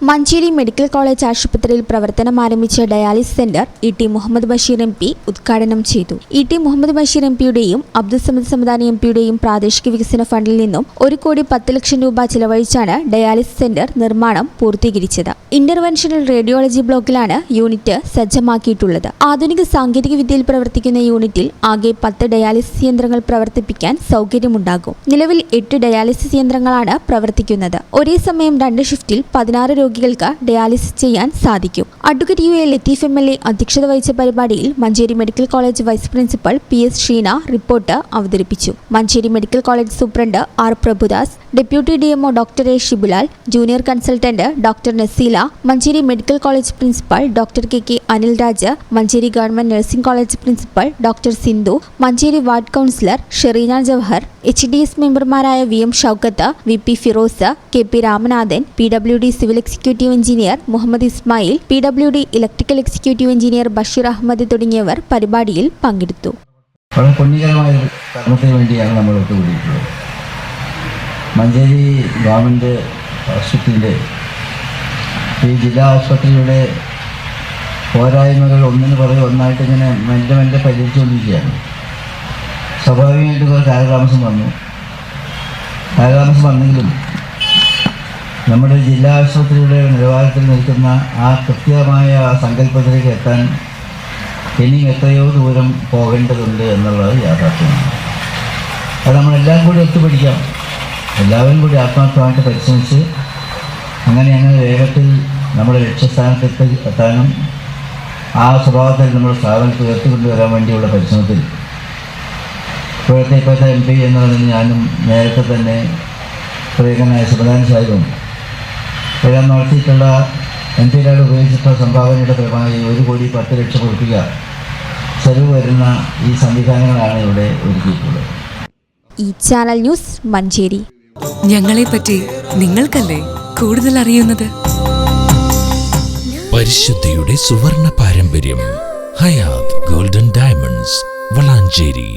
Manjeri medical college ആശുപത്രിയിൽ പ്രവർത്തനം ആരംഭിച്ച dialysis centre ET. Muhammad Basheer MP. ഉദ്ഘാടനം ചെയ്തു. ഇ.ടി. മുഹമ്മദ് ബഷീർ എം.പിയുടെയും അബ്ദുൾ സമദ് സമദാനി എം.പിയുടെയും പ്രാദേശിക വികസന ഫണ്ടിൽ നിന്നും 1,10,00,000 രൂപ ചിലവഴിച്ചാണ് ഡയാലിസിസ് സെന്റർ നിർമ്മാണം പൂർത്തീകരിച്ചത്. ഇന്റർവെൻഷണൽ റേഡിയോളജി ബ്ലോക്കിലാണ് യൂണിറ്റ് സജ്ജമാക്കിയിട്ടുള്ളത്. ആധുനിക സാങ്കേതിക വിദ്യയിൽ പ്രവർത്തിക്കുന്ന യൂണിറ്റിൽ ആകെ 10 ഡയാലിസിസ് യന്ത്രങ്ങൾ പ്രവർത്തിപ്പിക്കാൻ സൗകര്യമുണ്ടാകും. നിലവിൽ 8 ഡയാലിസിസ് യന്ത്രങ്ങളാണ് പ്രവർത്തിക്കുന്നത്. ഒരേ സമയം 2 ഷിഫ്റ്റിൽ 16 രോഗികൾക്ക് ഡയാലിസിസ് ചെയ്യാൻ സാധിക്കും. Advocate UA. ലത്തീഫ് എം.എൽ.എ. അധ്യക്ഷത വഹിച്ച പരിപാടിയിൽ Manjeri medical college vice principal PS. Sheena report അവതരിപ്പിച്ചു. Manjeri medical college superintendent R. Prabhudas, deputy DMO. Doctor A. Shibulal, junior consultant doctor Naseela, Manjeri medical college principal doctor K. Anil Raj, Manjeri government nursing college principal doctor Sindhu, Manjeri ward councillor Sherina Jawahar, HDS മെമ്പർമാരായ VM. Shoukath, VP. Firoz, KP. Ramanathan, PWD civil executive engineer Muhammad Ismail, PWD electrical executive engineer Basheer Ahmed തുടങ്ങിയവർ പരിപാടിയിൽ പങ്കെടുത്തു. വളരെ പുണ്യകരമായ കർമ്മത്തിന് വേണ്ടിയാണ് നമ്മൾ ഒത്തുകൂടിയിട്ടുള്ളത്. Manjeri government ആശുപത്രിയുടെ ഈ ജില്ലാ ആശുപത്രിയുടെ പോരായ്മകൾ ഒന്നിന് പുറകെ ഒന്നായിട്ട് ഇങ്ങനെ മെല്ലെ പരിഹരിച്ചുകൊണ്ടിരിക്കുകയാണ്. സ്വാഭാവികമായിട്ട് കുറേ കാലതാമസം വന്നെങ്കിലും നമ്മുടെ ജില്ലാ ആശുപത്രിയുടെ നിലവാരത്തിൽ നിൽക്കുന്ന ആ കൃത്യമായ സങ്കല്പത്തിലേക്ക് എത്താൻ ഇനി എത്രയോ ദൂരം പോകേണ്ടതുണ്ട് എന്നുള്ളത് യാഥാർത്ഥ്യമാണ്. അത് നമ്മളെല്ലാം കൂടി ഒത്തുപിടിക്കാം, എല്ലാവരും കൂടി ആത്മാർത്ഥമായിട്ട് പരിശ്രമിച്ച് അങ്ങനെ വേഗത്തിൽ നമ്മുടെ ലക്ഷ്യസ്ഥാനത്ത് എത്താനും ആ സ്വഭാവത്തിൽ നമ്മുടെ സ്ഥാപനത്തിൽ ഉയർത്തിക്കൊണ്ടുവരാൻ വേണ്ടിയുള്ള പരിശ്രമത്തിൽ ഇപ്പോഴത്തെ MP എന്നുള്ളതിന് ഞാനും നേരത്തെ തന്നെ പ്രിയങ്കരനായ സമദാനി സാഹിബും എല്ലാം നടത്തിയിട്ടുള്ള MP-ക്കാർ ഉപയോഗിച്ചിട്ടുള്ള സംഭാവനയുടെ ഫലമായി 1,10,00,000 കൊടുക്കുക ചെലവ് വരുന്ന ഈ സംവിധാനങ്ങളാണ് ഇവിടെ ഒരുക്കിയിട്ടുള്ളത്. ഈ ചാനൽ ന്യൂസ് മഞ്ചേരി. ഞങ്ങളെ പറ്റി നിങ്ങൾക്കല്ലേ കൂടുതൽ അറിയുന്നത്? പരിശുദ്ധിയുടെ സുവർണ പാരമ്പര്യം. Hayath golden diamonds Valanchery.